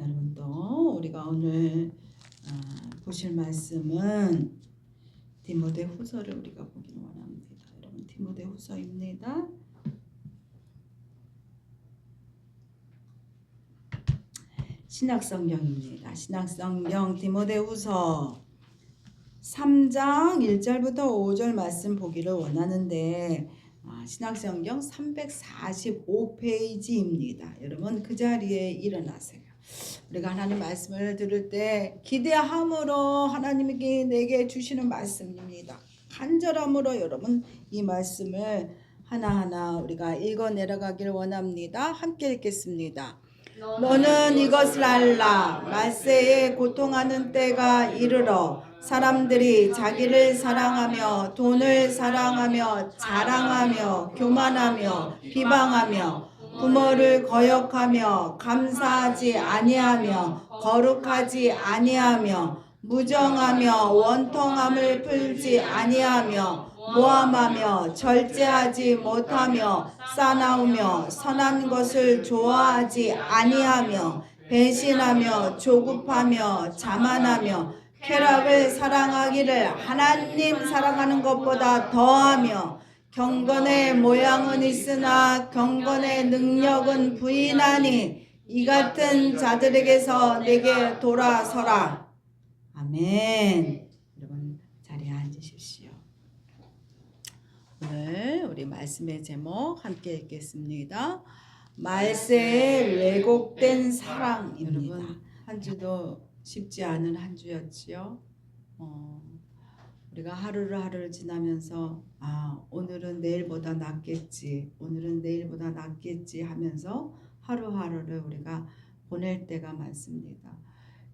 여러분 또 우리가 오늘 보실 말씀은 디모데후서를 우리가 보기를 원합니다. 여러분 디모데후서입니다. 신약성경입니다. 신약성경 디모데후서 3장 1절부터 5절 말씀 보기를 원하는데 신약성경 345페이지입니다. 여러분 그 자리에 일어나세요. 우리가 하나님 말씀을 들을 때 기대함으로 하나님께 내게 주시는 말씀입니다. 간절함으로 여러분 이 말씀을 하나하나 우리가 읽어 내려가기를 원합니다. 함께 읽겠습니다. 너는 이것을 알라. 말세에 고통하는 때가 이르러 사람들이 자기를 사랑하며 돈을 사랑하며 자랑하며 교만하며 비방하며 부모를 거역하며 감사하지 아니하며 거룩하지 아니하며 무정하며 원통함을 풀지 아니하며 모함하며 절제하지 못하며 싸나우며 선한 것을 좋아하지 아니하며 배신하며 조급하며 자만하며 쾌락을 사랑하기를 하나님 사랑하는 것보다 더하며 경건의 모양은 있으나 경건의 능력은 부인하니 이 같은 자들에게서 내게 돌아서라. 아멘. 여러분 자리에 앉으십시오. 오늘 우리 말씀의 제목 함께 읽겠습니다. 말세에 왜곡된 사랑입니다. 여러분 한 주도 쉽지 않은 한 주였지요. 우리가 하루를 지나면서 오늘은 내일보다 낫겠지, 오늘은 내일보다 낫겠지 하면서 하루하루를 우리가 보낼 때가 많습니다.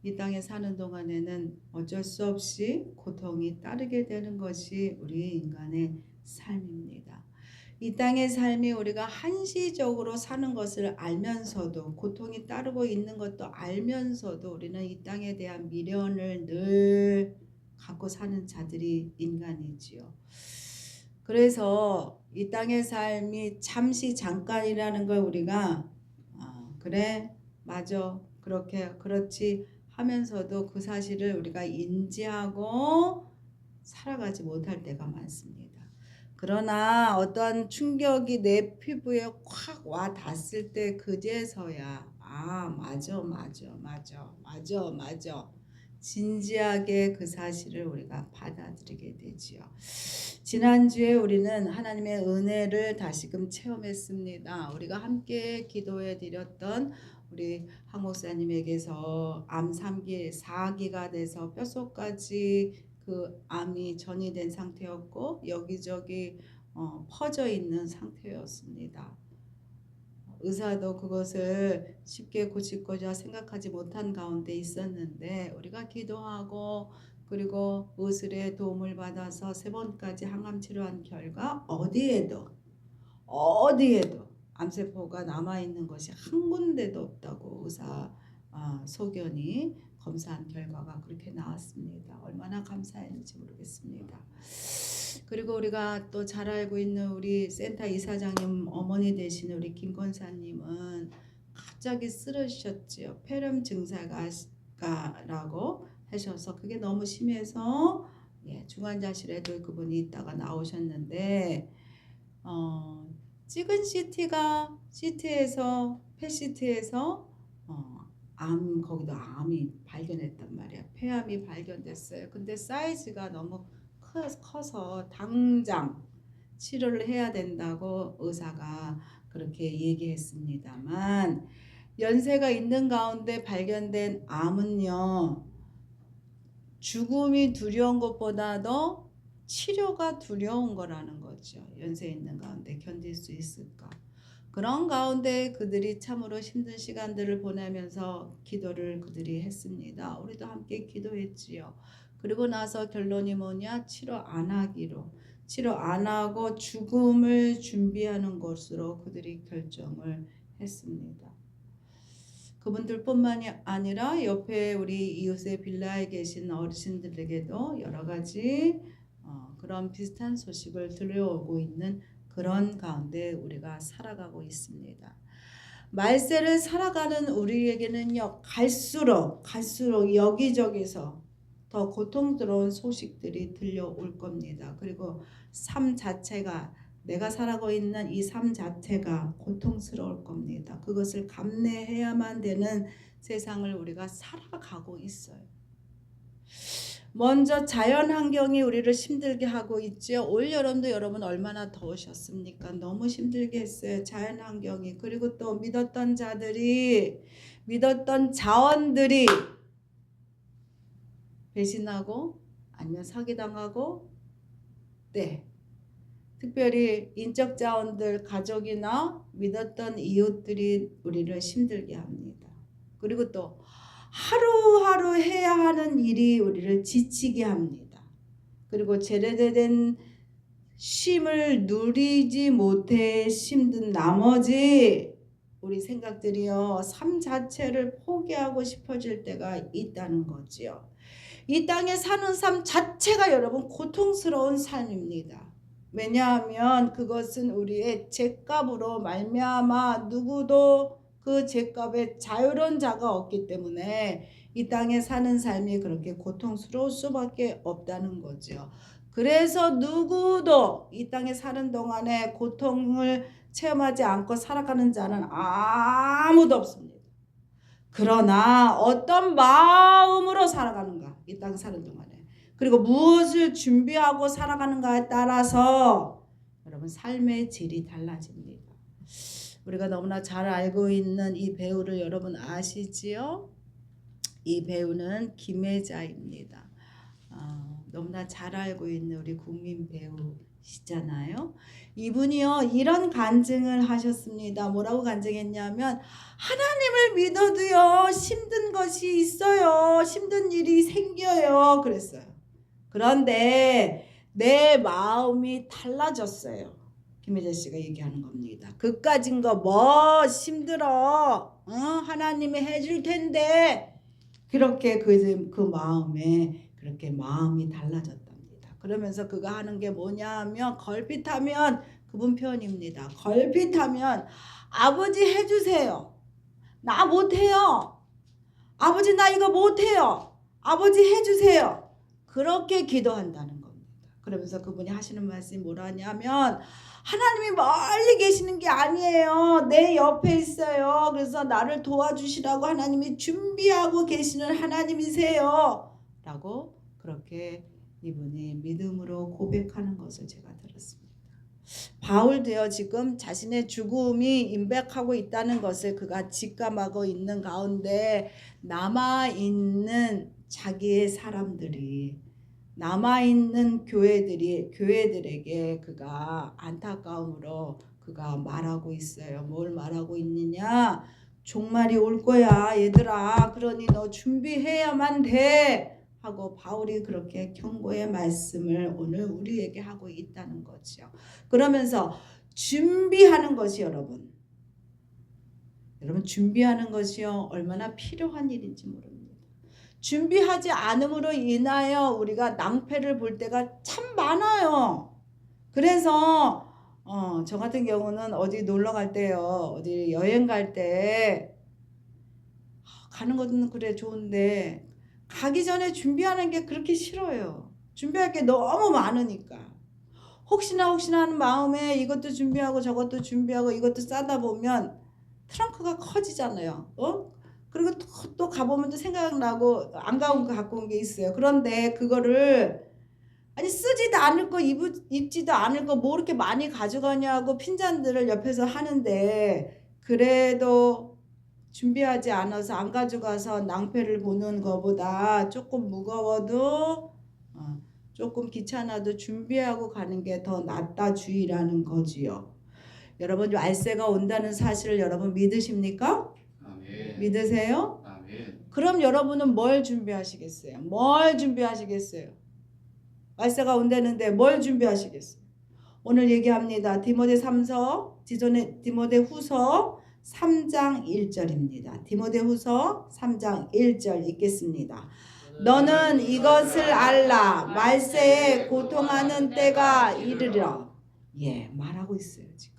이 땅에 사는 동안에는 어쩔 수 없이 고통이 따르게 되는 것이 우리 인간의 삶입니다. 이 땅의 삶이 우리가 한시적으로 사는 것을 알면서도 고통이 따르고 있는 것도 알면서도 우리는 이 땅에 대한 미련을 늘 갖고 사는 자들이 인간이지요. 그래서 이 땅의 삶이 잠시 잠깐이라는 걸 우리가 그래 맞아 그렇지 하면서도 그 사실을 우리가 인지하고 살아가지 못할 때가 많습니다. 그러나 어떤 충격이 내 피부에 확 와 닿았을 때 그제서야 맞아 진지하게 그 사실을 우리가 받아들이게 되지요. 지난주에 우리는 하나님의 은혜를 다시금 체험했습니다. 우리가 함께 기도해 드렸던 우리 한 목사님에게서 암 3기 4기가 돼서 뼛속까지 그 암이 전이된 상태였고 여기저기 퍼져 있는 상태였습니다. 의사도 그것을 쉽게 고치고자 생각하지 못한 가운데 있었는데 우리가 기도하고 그리고 의술의 도움을 받아서 3번까지 항암 치료한 결과 어디에도 암세포가 남아있는 것이 한 군데도 없다고 의사 소견이 검사한 결과가 그렇게 나왔습니다. 얼마나 감사했는지 모르겠습니다. 그리고 우리가 또 잘 알고 있는 우리 센터 이사장님 어머니 되시는 우리 김 권사님은 갑자기 쓰러지셨지요. 폐렴 증세가라고 하셔서 그게 너무 심해서 중환자실에도 그분이 있다가 나오셨는데 찍은 CT에서 펫CT에서 거기도 암이 발견했단 말이야. 폐암이 발견됐어요. 근데 사이즈가 너무 커서 당장 치료를 해야 된다고 의사가 그렇게 얘기했습니다만 연세가 있는 가운데 발견된 암은요, 죽음이 두려운 것보다도 치료가 두려운 거라는 거죠. 연세 있는 가운데 견딜 수 있을까? 그런 가운데 그들이 참으로 힘든 시간들을 보내면서 기도를 그들이 했습니다. 우리도 함께 기도했지요. 그리고 나서 결론이 뭐냐? 치료 안 하고 죽음을 준비하는 것으로 그들이 결정을 했습니다. 그분들뿐만이 아니라 옆에 우리 이웃의 빌라에 계신 어르신들에게도 여러 가지 그런 비슷한 소식을 들려오고 있는 그런 가운데 우리가 살아가고 있습니다. 말세를 살아가는 우리에게는요, 갈수록 여기저기서 더 고통스러운 소식들이 들려올 겁니다. 그리고 삶 자체가, 내가 살아가고 있는 이 삶 자체가 고통스러울 겁니다. 그것을 감내해야만 되는 세상을 우리가 살아가고 있어요. 먼저 자연 환경이 우리를 힘들게 하고 있죠. 올 여름도 여러분 얼마나 더우셨습니까? 너무 힘들게 했어요. 자연 환경이. 그리고 또 믿었던 자들이, 믿었던 자원들이 배신하고 아니면 사기당하고, 네, 특별히 인적 자원들, 가족이나 믿었던 이웃들이 우리를 힘들게 합니다. 그리고 또 하루하루 해야 하는 일이 우리를 지치게 합니다. 그리고 제대로 쉼을 누리지 못해 힘든 나머지 우리 생각들이요, 삶 자체를 포기하고 싶어질 때가 있다는 거지요. 이 땅에 사는 삶 자체가 여러분 고통스러운 삶입니다. 왜냐하면 그것은 우리의 죄값으로 말미암아 누구도 그 죄값에 자유로운 자가 없기 때문에 이 땅에 사는 삶이 그렇게 고통스러울 수밖에 없다는 거죠. 그래서 누구도 이 땅에 사는 동안에 고통을 체험하지 않고 살아가는 자는 아무도 없습니다. 그러나 어떤 마음으로 살아가는가, 이 땅 사는 동안에, 그리고 무엇을 준비하고 살아가는가에 따라서 여러분 삶의 질이 달라집니다. 우리가 너무나 잘 알고 있는 이 배우를 여러분 아시지요? 이 배우는 김혜자입니다. 너무나 잘 알고 있는 우리 국민 배우시잖아요. 이분이요, 이런 간증을 하셨습니다. 뭐라고 간증했냐면, 하나님을 믿어도요 힘든 것이 있어요. 힘든 일이 생겨요. 그랬어요. 그런데 내 마음이 달라졌어요. 김혜자 씨가 얘기하는 겁니다. 그까진 거 뭐 힘들어. 하나님이 해줄 텐데. 그렇게 그 마음에 그렇게 마음이 달라졌답니다. 그러면서 그가 하는 게 뭐냐 하면, 걸핏하면, 그분 표현입니다. 걸핏하면 아버지 해주세요. 나 못해요. 아버지 나 이거 못해요. 아버지 해주세요. 그렇게 기도한다는 겁니다. 그러면서 그분이 하시는 말씀이 뭐라냐면, 하나님이 멀리 계시는 게 아니에요. 내 옆에 있어요. 그래서 나를 도와주시라고 하나님이 준비하고 계시는 하나님이세요. 라고 그렇게 이분이 믿음으로 고백하는 것을 제가 들었습니다. 바울도요, 지금 자신의 죽음이 임박하고 있다는 것을 그가 직감하고 있는 가운데 남아있는 자기의 사람들이, 남아있는 교회들에게 그가 안타까움으로 그가 말하고 있어요. 뭘 말하고 있느냐? 종말이 올 거야 얘들아. 그러니 너 준비해야만 돼. 하고 바울이 그렇게 경고의 말씀을 오늘 우리에게 하고 있다는 거죠. 그러면서 준비하는 것이 여러분 준비하는 것이요 얼마나 필요한 일인지 모릅니다. 준비하지 않음으로 인하여 우리가 낭패를 볼 때가 참 많아요. 그래서 저 같은 경우는 어디 놀러 갈 때요, 어디 여행 갈 때 가는 것은 그래 좋은데 가기 전에 준비하는 게 그렇게 싫어요. 준비할 게 너무 많으니까. 혹시나 하는 마음에 이것도 준비하고 저것도 준비하고 이것도 싸다 보면 트렁크가 커지잖아요. 그리고 또 가보면 또 생각나고 안 가온 거 갖고 온 게 있어요. 그런데 그거를 아니 쓰지도 않을 거 입지도 않을 거 뭐 이렇게 많이 가져가냐고 핀잔들을 옆에서 하는데, 그래도 준비하지 않아서 안 가져가서 낭패를 보는 것보다 조금 무거워도 조금 귀찮아도 준비하고 가는 게 더 낫다 주의라는 거지요. 여러분 알세가 온다는 사실을 여러분 믿으십니까? 아멘. 믿으세요? 아멘. 그럼 여러분은 뭘 준비하시겠어요? 뭘 준비하시겠어요? 말세가 온다는데 뭘 준비하시겠어요? 오늘 얘기합니다. 디모데후서 3장 1절입니다. 디모데후서 3장 1절 읽겠습니다. 너는 이것을 알라. 말세에 고통하는 때가 이르리라. 예, 말하고 있어요 지금.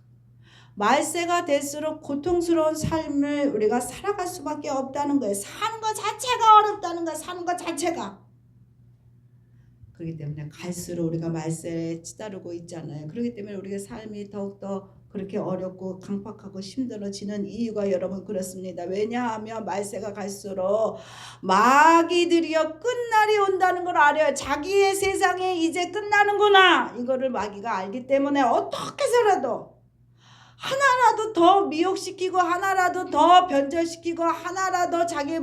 말세가 될수록 고통스러운 삶을 우리가 살아갈 수밖에 없다는 거예요. 사는 것 자체가 어렵다는 거예요. 사는 것 자체가. 그렇기 때문에 갈수록 우리가 말세에 치다르고 있잖아요. 그렇기 때문에 우리의 삶이 더욱더 그렇게 어렵고 강팍하고 힘들어지는 이유가 여러분 그렇습니다. 왜냐하면 말세가 갈수록 마귀들이여 끝날이 온다는 걸 알아요. 자기의 세상이 이제 끝나는구나. 이거를 마귀가 알기 때문에 어떻게 해서라도 하나라도 더 미혹시키고 하나라도 더 변절시키고 하나라도 자기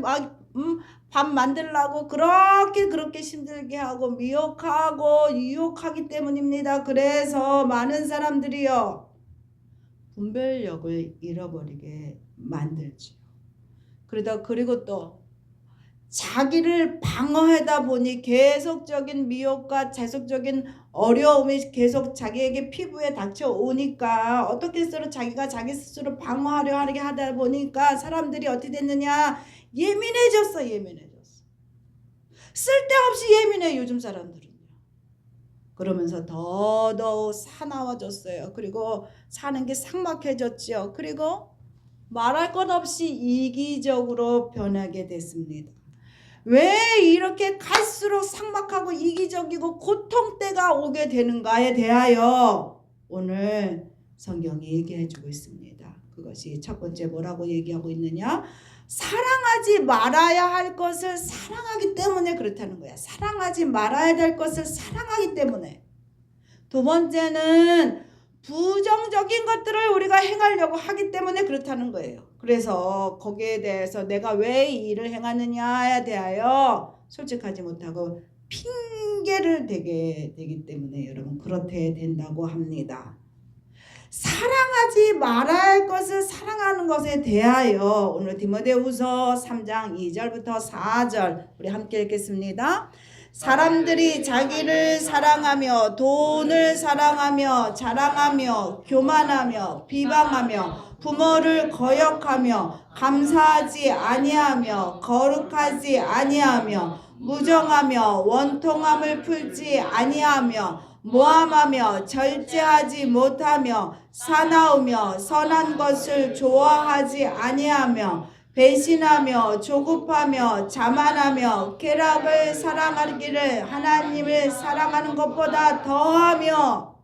밥 만들라고 그렇게 힘들게 하고 미혹하고 유혹하기 때문입니다. 그래서 많은 사람들이요 분별력을 잃어버리게 만들지요. 그리고 또 자기를 방어하다 보니 계속적인 미혹과 계속적인 어려움이 계속 자기에게 피부에 닥쳐오니까 어떻게 스스로 자기가 자기 스스로 방어하려 하게 하다 보니까 사람들이 어떻게 됐느냐 예민해졌어. 쓸데없이 예민해 요즘 사람들은요. 그러면서 더더욱 사나워졌어요. 그리고 사는 게 삭막해졌지요. 그리고 말할 것 없이 이기적으로 변하게 됐습니다. 왜 이렇게 갈수록 삭막하고 이기적이고 고통때가 오게 되는가에 대하여 오늘 성경이 얘기해 주고 있습니다. 그것이 첫 번째 뭐라고 얘기하고 있느냐? 사랑하지 말아야 할 것을 사랑하기 때문에 그렇다는 거야. 사랑하지 말아야 될 것을 사랑하기 때문에. 두 번째는 부정적인 것들을 우리가 행하려고 하기 때문에 그렇다는 거예요. 그래서 거기에 대해서 내가 왜 이 일을 행하느냐에 대하여 솔직하지 못하고 핑계를 대게 되기 때문에 여러분 그렇게 된다고 합니다. 사랑하지 말아야 할 것을 사랑하는 것에 대하여 오늘 디모데후서 3장 2절부터 4절 우리 함께 읽겠습니다. 사람들이 자기를 사랑하며 돈을 사랑하며 자랑하며 교만하며 비방하며 부모를 거역하며 감사하지 아니하며 거룩하지 아니하며 무정하며 원통함을 풀지 아니하며 모함하며 절제하지 못하며 사나우며 선한 것을 좋아하지 아니하며 배신하며 조급하며 자만하며 쾌락을 사랑하기를 하나님을 사랑하는 것보다 더하며.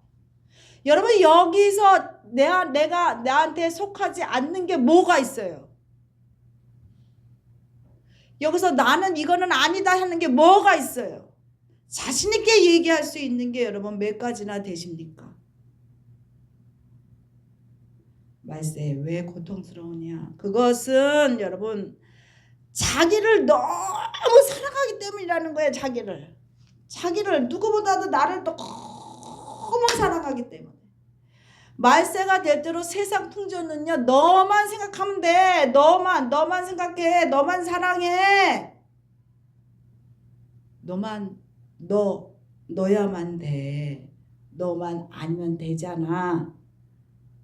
여러분 여기서 내가 나한테 속하지 않는 게 뭐가 있어요? 여기서 나는 이거는 아니다 하는 게 뭐가 있어요? 자신 있게 얘기할 수 있는 게 여러분 몇 가지나 되십니까? 말세 왜 고통스러우냐? 그것은 여러분 자기를 너무 사랑하기 때문이라는 거예요. 자기를 누구보다도 나를 너무 사랑하기 때문에. 말세가 될 대로 세상 풍조는요 너만 생각하면 돼. 너만 생각해. 너만 사랑해. 너야만 돼. 너만 아니면 되잖아.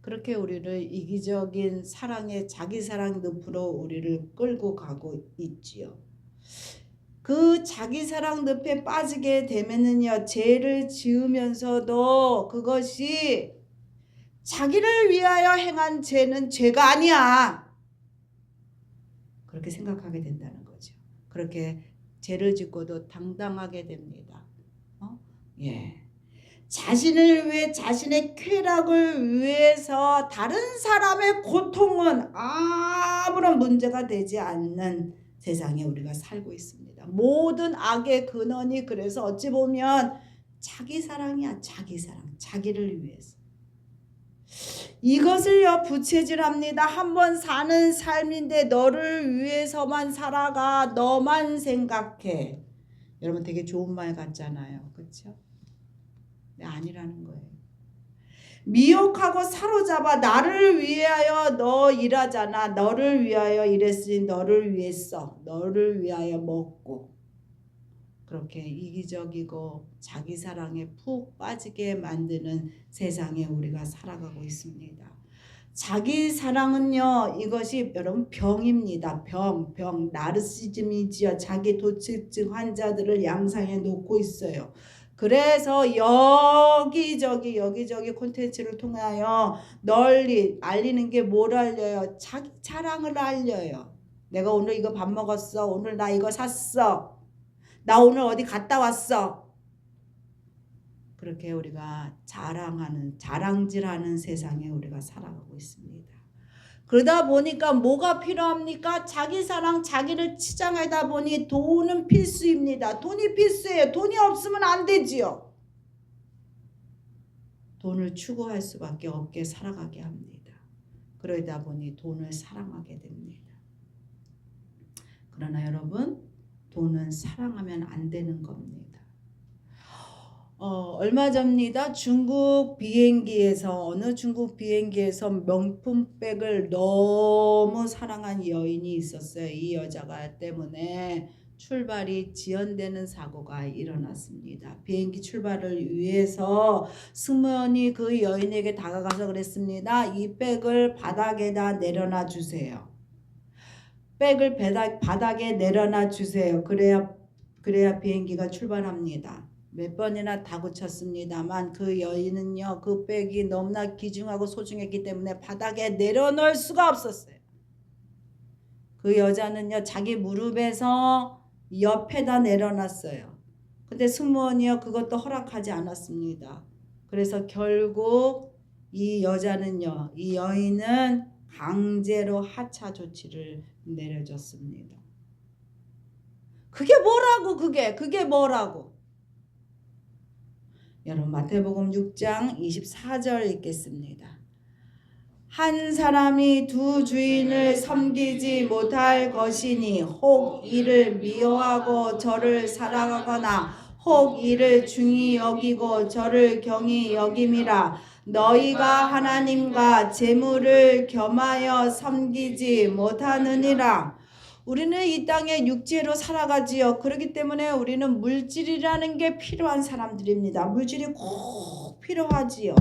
그렇게 우리를 이기적인 사랑의 자기 사랑 늪으로 우리를 끌고 가고 있지요. 그 자기 사랑 늪에 빠지게 되면은요 죄를 지으면서도 그것이 자기를 위하여 행한 죄는 죄가 아니야. 그렇게 생각하게 된다는 거죠. 그렇게 죄를 짓고도 당당하게 됩니다. 예. 자신을 위해 자신의 쾌락을 위해서 다른 사람의 고통은 아무런 문제가 되지 않는 세상에 우리가 살고 있습니다. 모든 악의 근원이 그래서 어찌 보면 자기 사랑이야. 자기 사랑. 자기를 위해서. 이것을요 부채질합니다. 한번 사는 삶인데 너를 위해서만 살아가. 너만 생각해. 여러분 되게 좋은 말 같잖아요. 그렇죠? 아니라는 거예요. 미혹하고 사로잡아 나를 위하여 너 일하잖아. 너를 위하여 일했으니 너를 위해 써. 너를 위하여 먹고. 그렇게 이기적이고 자기 사랑에 푹 빠지게 만드는 세상에 우리가 살아가고 있습니다. 자기 사랑은요 이것이 여러분 병입니다. 병 나르시즘이지요. 자기 도취증 환자들을 양상에 놓고 있어요. 그래서 여기저기 콘텐츠를 통하여 널리 알리는 게 뭘 알려요? 자기 자랑을 알려요. 내가 오늘 이거 밥 먹었어. 오늘 나 이거 샀어. 나 오늘 어디 갔다 왔어. 그렇게 우리가 자랑질하는 세상에 우리가 살아가고 있습니다. 그러다 보니까 뭐가 필요합니까? 자기 사랑, 자기를 치장하다 보니 돈은 필수입니다. 돈이 필수예요. 돈이 없으면 안 되지요. 돈을 추구할 수밖에 없게 살아가게 합니다. 그러다 보니 돈을 사랑하게 됩니다. 그러나 여러분, 돈은 사랑하면 안 되는 겁니다. 얼마 전입니다. 어느 중국 비행기에서 명품백을 너무 사랑한 여인이 있었어요. 이 여자가 때문에 출발이 지연되는 사고가 일어났습니다. 비행기 출발을 위해서 승무원이 그 여인에게 다가가서 그랬습니다. 이 백을 바닥에다 내려놔 주세요. 백을 바닥에 내려놔 주세요. 그래야 비행기가 출발합니다. 몇 번이나 다그쳤습니다만 그 여인은요, 그 백이 너무나 귀중하고 소중했기 때문에 바닥에 내려놓을 수가 없었어요. 그 여자는요, 자기 무릎에서 옆에다 내려놨어요. 근데 승무원이요, 그것도 허락하지 않았습니다. 그래서 결국 이 여인은 강제로 하차 조치를 내려줬습니다. 그게 뭐라고? 여러분, 마태복음 6장 24절 읽겠습니다. 한 사람이 두 주인을 섬기지 못할 것이니 혹 이를 미워하고 저를 사랑하거나 혹 이를 중히 여기고 저를 경히 여김이라. 너희가 하나님과 재물을 겸하여 섬기지 못하느니라. 우리는 이 땅에 육체로 살아가지요. 그렇기 때문에 우리는 물질이라는 게 필요한 사람들입니다. 물질이 꼭 필요하지요.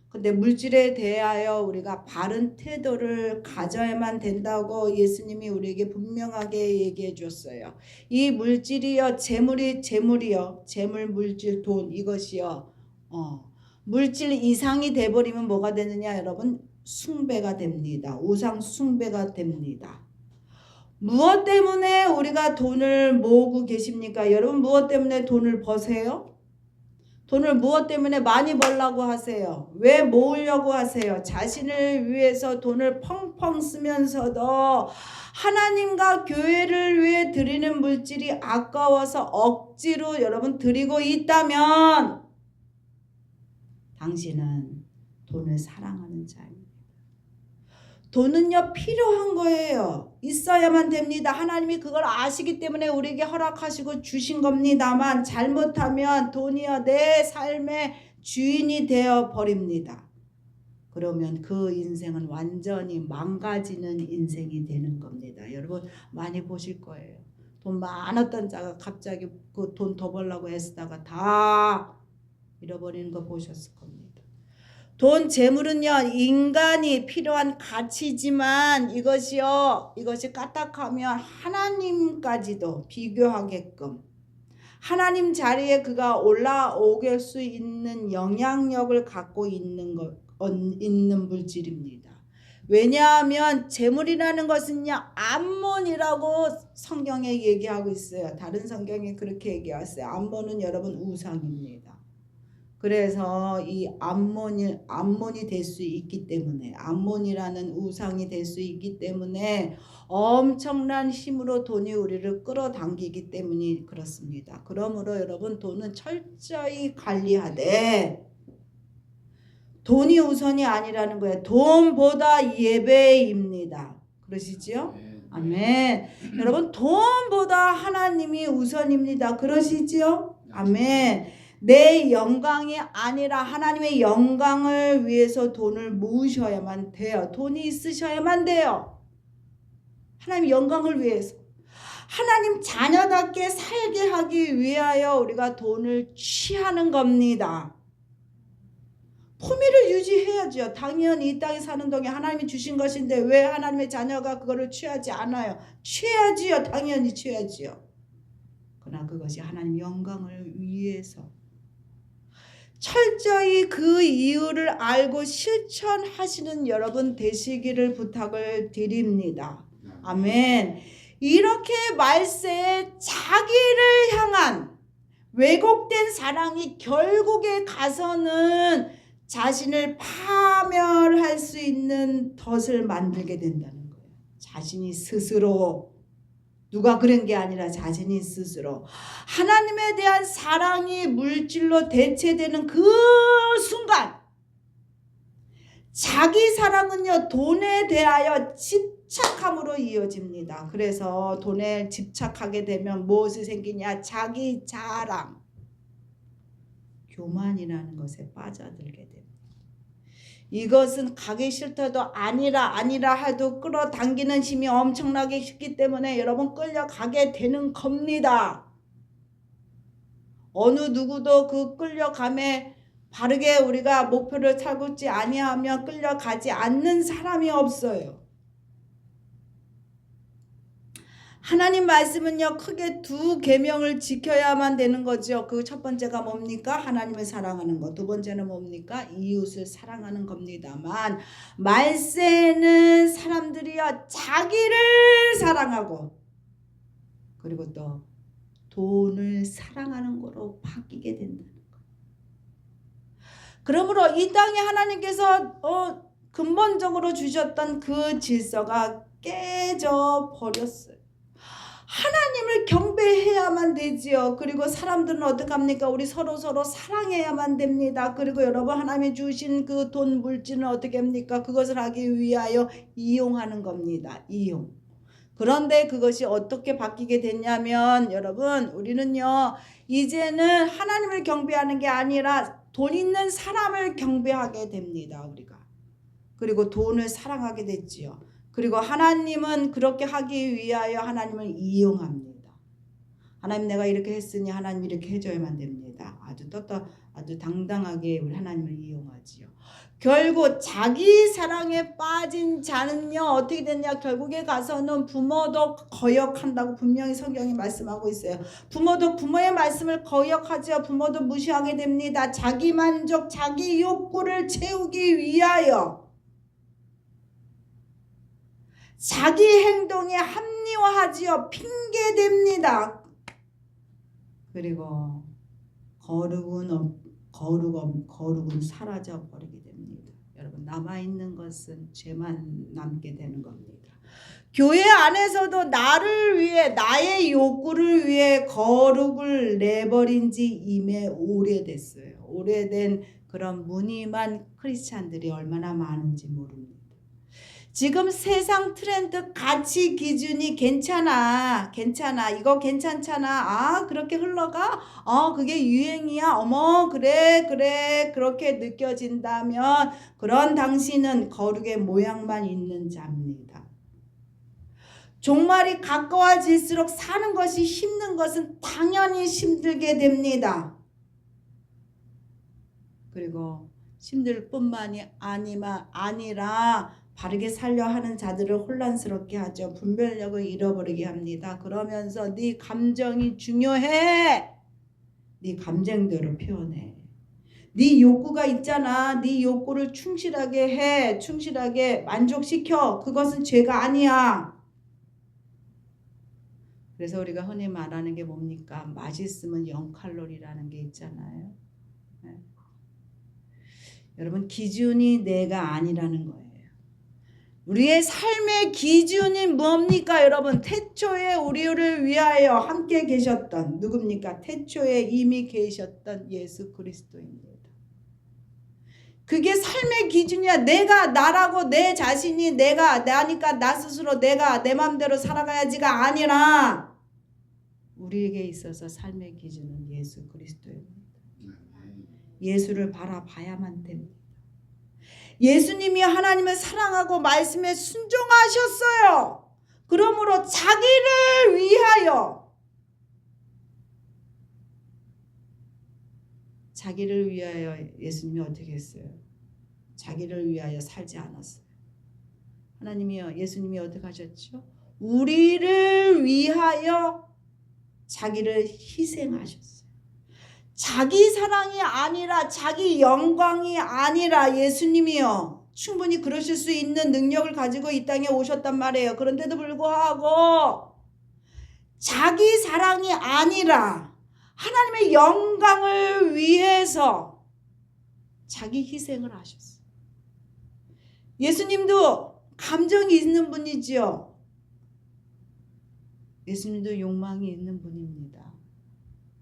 근데 물질에 대하여 우리가 바른 태도를 가져야만 된다고 예수님이 우리에게 분명하게 얘기해 줬어요. 이 물질이요, 재물이요, 재물, 물질, 돈, 이것이요, 물질 이상이 돼버리면 뭐가 되느냐, 여러분? 숭배가 됩니다. 우상 숭배가 됩니다. 무엇 때문에 우리가 돈을 모으고 계십니까? 여러분, 무엇 때문에 돈을 버세요? 돈을 무엇 때문에 많이 벌려고 하세요? 왜 모으려고 하세요? 자신을 위해서 돈을 펑펑 쓰면서도 하나님과 교회를 위해 드리는 물질이 아까워서 억지로 여러분 드리고 있다면 당신은 돈을 사랑하는 자입니다. 돈은요, 필요한 거예요. 있어야만 됩니다. 하나님이 그걸 아시기 때문에 우리에게 허락하시고 주신 겁니다만 잘못하면 돈이요, 내 삶의 주인이 되어 버립니다. 그러면 그 인생은 완전히 망가지는 인생이 되는 겁니다. 여러분 많이 보실 거예요. 돈 많았던 자가 갑자기 그 돈 더 벌려고 애쓰다가 다 잃어버리는 거 보셨을 겁니다. 돈, 재물은요, 인간이 필요한 가치지만 이것이 까딱하면 하나님까지도 비교하게끔 하나님 자리에 그가 올라오게 수 있는 영향력을 갖고 있는 물질입니다. 왜냐하면 재물이라는 것은요, 암몬이라고 성경에 얘기하고 있어요. 다른 성경에 그렇게 얘기했어요. 암몬은 여러분 우상입니다. 그래서 이 암몬이 될 수 있기 때문에, 암몬이라는 우상이 될 수 있기 때문에 엄청난 힘으로 돈이 우리를 끌어당기기 때문이 그렇습니다. 그러므로 여러분, 돈은 철저히 관리하되 돈이 우선이 아니라는 거예요. 돈보다 예배입니다. 그러시지요? 아멘. 여러분, 돈보다 하나님이 우선입니다. 그러시지요? 아멘. 내 영광이 아니라 하나님의 영광을 위해서 돈을 모으셔야만 돼요. 돈이 있으셔야만 돼요. 하나님의 영광을 위해서. 하나님 자녀답게 살게 하기 위하여 우리가 돈을 취하는 겁니다. 품위를 유지해야죠. 당연히 이 땅에 사는 동안 하나님이 주신 것인데 왜 하나님의 자녀가 그거를 취하지 않아요? 취해야지요. 당연히 취해야지요. 그러나 그것이 하나님 영광을 위해서 철저히 그 이유를 알고 실천하시는 여러분 되시기를 부탁을 드립니다. 아멘. 이렇게 말세에 자기를 향한 왜곡된 사랑이 결국에 가서는 자신을 파멸할 수 있는 덫을 만들게 된다는 거예요. 자신이 스스로, 누가 그런 게 아니라 자신이 스스로 하나님에 대한 사랑이 물질로 대체되는 그 순간, 자기 사랑은요 돈에 대하여 집착함으로 이어집니다. 그래서 돈에 집착하게 되면 무엇이 생기냐? 자기 자랑, 교만이라는 것에 빠져들게 됩니다. 이것은 가기 싫다도 아니라 해도 끌어당기는 힘이 엄청나게 쉽기 때문에 여러분 끌려가게 되는 겁니다. 어느 누구도 그 끌려감에 바르게 우리가 목표를 찾지 아니하면 끌려가지 않는 사람이 없어요. 하나님 말씀은요 크게 두 계명을 지켜야만 되는 거죠. 그 첫 번째가 뭡니까? 하나님을 사랑하는 것. 두 번째는 뭡니까? 이웃을 사랑하는 겁니다만, 말세는 사람들이요 자기를 사랑하고 그리고 또 돈을 사랑하는 거로 바뀌게 된다는 거예요. 그러므로 이 땅에 하나님께서 근본적으로 주셨던 그 질서가 깨져 버렸어요. 하나님을 경배해야만 되지요. 그리고 사람들은 어떡합니까? 우리 서로 사랑해야만 됩니다. 그리고 여러분 하나님이 주신 그 돈 물질은 어떻게 합니까? 그것을 하기 위하여 이용하는 겁니다. 이용. 그런데 그것이 어떻게 바뀌게 됐냐면 여러분 우리는요 이제는 하나님을 경배하는 게 아니라 돈 있는 사람을 경배하게 됩니다. 우리가. 그리고 돈을 사랑하게 됐지요. 그리고 하나님은 그렇게 하기 위하여 하나님을 이용합니다. 하나님 내가 이렇게 했으니 하나님 이렇게 해줘야만 됩니다. 아주 당당하게 우리 하나님을 이용하지요. 결국 자기 사랑에 빠진 자는요 어떻게 됐냐? 결국에 가서는 부모도 거역한다고 분명히 성경이 말씀하고 있어요. 부모도 부모의 말씀을 거역하죠. 부모도 무시하게 됩니다. 자기 만족, 자기 욕구를 채우기 위하여 자기 행동에 합리화하지요. 핑계댑니다. 그리고 거룩은 사라져 버리게 됩니다. 여러분 남아있는 것은 죄만 남게 되는 겁니다. 교회 안에서도 나를 위해 나의 욕구를 위해 거룩을 내버린 지 이미 오래됐어요. 오래된 그런 무늬만 크리스찬들이 얼마나 많은지 모릅니다. 지금 세상 트렌드 가치 기준이 괜찮아 이거 괜찮잖아 그렇게 흘러가 그게 유행이야 어머 그래 그렇게 느껴진다면 그런 당신은 거룩의 모양만 있는 자입니다. 종말이 가까워질수록 사는 것이 힘든 것은 당연히 힘들게 됩니다. 그리고 힘들 뿐만이 아니라 바르게 살려 하는 자들을 혼란스럽게 하죠. 분별력을 잃어버리게 합니다. 그러면서 네 감정이 중요해. 네 감정대로 표현해. 네 욕구가 있잖아. 네 욕구를 충실하게 해. 충실하게 만족시켜. 그것은 죄가 아니야. 그래서 우리가 흔히 말하는 게 뭡니까? 맛있으면 0칼로리라는 게 있잖아요. 네. 여러분 기준이 내가 아니라는 거예요. 우리의 삶의 기준이 뭡니까? 여러분 태초에 우리를 위하여 함께 계셨던 누굽니까? 태초에 이미 계셨던 예수 그리스도입니다. 그게 삶의 기준이야. 내가 나라고 내 자신이 나니까 나 스스로 내가 내 마음대로 살아가야지가 아니라 우리에게 있어서 삶의 기준은 예수 그리스도입니다. 예수를 바라봐야만 됩니다. 예수님이 하나님을 사랑하고 말씀에 순종하셨어요. 그러므로 자기를 위하여 예수님이 어떻게 했어요? 자기를 위하여 살지 않았어요. 예수님이 어떻게 하셨죠? 우리를 위하여 자기를 희생하셨어요. 자기 사랑이 아니라 자기 영광이 아니라 예수님이요. 충분히 그러실 수 있는 능력을 가지고 이 땅에 오셨단 말이에요. 그런데도 불구하고 자기 사랑이 아니라 하나님의 영광을 위해서 자기 희생을 하셨어요. 예수님도 감정이 있는 분이지요. 예수님도 욕망이 있는 분입니다.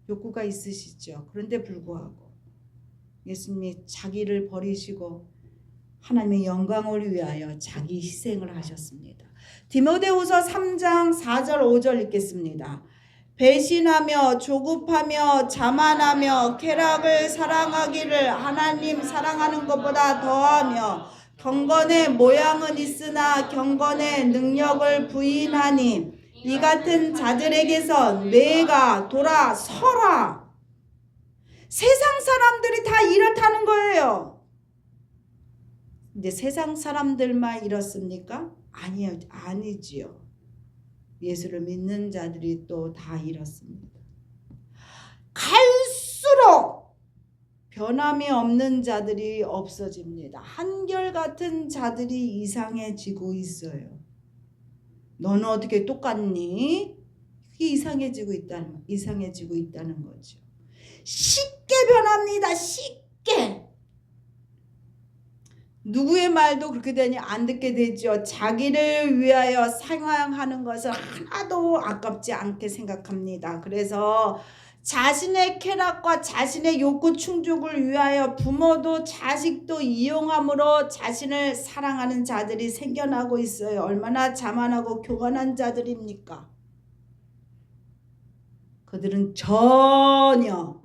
욕구가 있으시죠. 그런데 불구하고 예수님이 자기를 버리시고 하나님의 영광을 위하여 자기 희생을 하셨습니다. 디모데후서 3장 4절 5절 읽겠습니다. 배신하며 조급하며 자만하며 쾌락을 사랑하기를 하나님 사랑하는 것보다 더하며 경건의 모양은 있으나 경건의 능력을 부인하니 이 같은 자들에게서 내가 돌아서라. 세상 사람들이 다 이렇다는 거예요. 근데 세상 사람들만 이렇습니까? 아니지요. 예수를 믿는 자들이 또 다 이렇습니다. 갈수록 변함이 없는 자들이 없어집니다. 한결같은 자들이 이상해지고 있어요. 너는 어떻게 똑같니? 그게 이상해지고 있다는 거죠. 쉽게 변합니다. 쉽게. 누구의 말도 그렇게 되니 안 듣게 되죠. 자기를 위하여 상황하는 것을 하나도 아깝지 않게 생각합니다. 그래서 자신의 쾌락과 자신의 욕구 충족을 위하여 부모도 자식도 이용함으로 자신을 사랑하는 자들이 생겨나고 있어요. 얼마나 자만하고 교만한 자들입니까? 그들은 전혀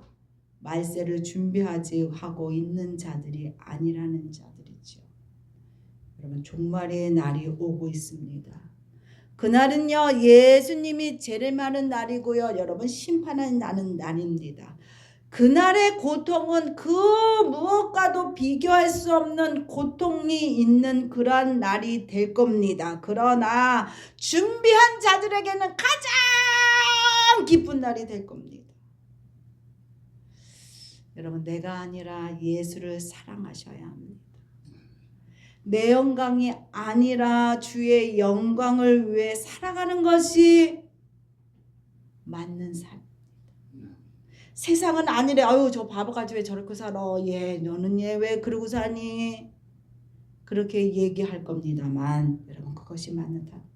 말세를 준비하지 하고 있는 자들이 아니라는 자들이죠. 여러분, 종말의 날이 오고 있습니다. 그날은요, 예수님이 재림하는 날이고요, 여러분, 심판하는 날입니다. 그날의 고통은 그 무엇과도 비교할 수 없는 고통이 있는 그러한 날이 될 겁니다. 그러나 준비한 자들에게는 가장 기쁜 날이 될 겁니다. 여러분, 내가 아니라 예수를 사랑하셔야 합니다. 내 영광이 아니라 주의 영광을 위해 살아가는 것이 맞는 삶입니다. 세상은 아니래. 아유, 저 바보같이 왜 저렇게 살아? 너는 왜 그러고 사니? 그렇게 얘기할 겁니다만, 여러분, 그것이 맞는다는 거예요.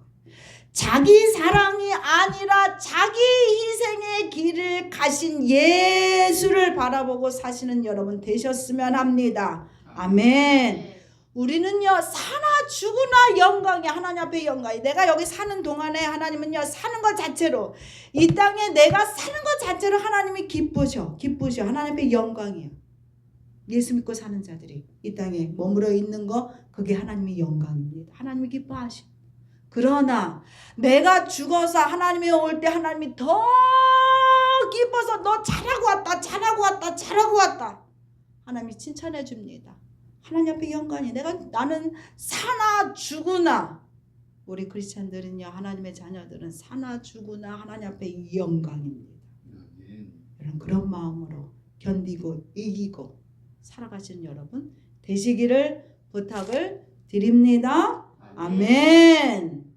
자기 사랑이 아니라 자기 희생의 길을 가신 예수를 바라보고 사시는 여러분 되셨으면 합니다. 아멘. 우리는요, 사나 죽으나 영광이 하나님 앞에 영광이. 내가 여기 사는 동안에 하나님은요, 사는 것 자체로, 이 땅에 내가 사는 것 자체로 하나님이 기쁘셔. 하나님 앞에 영광이에요. 예수 믿고 사는 자들이 이 땅에 머물러 있는 거, 그게 하나님의 영광입니다. 하나님이 기뻐하셔. 그러나 내가 죽어서 하나님이 올 때 하나님이 더 기뻐서 너 잘하고 왔다. 하나님이 칭찬해 줍니다. 하나님 앞에 영광이. 나는 사나 죽으나, 우리 크리스찬들은요, 하나님의 자녀들은 사나 죽으나 하나님 앞에 영광입니다. 여러분, 그런 마음으로 견디고 이기고 살아가시는 여러분 되시기를 부탁을 드립니다. 아멘.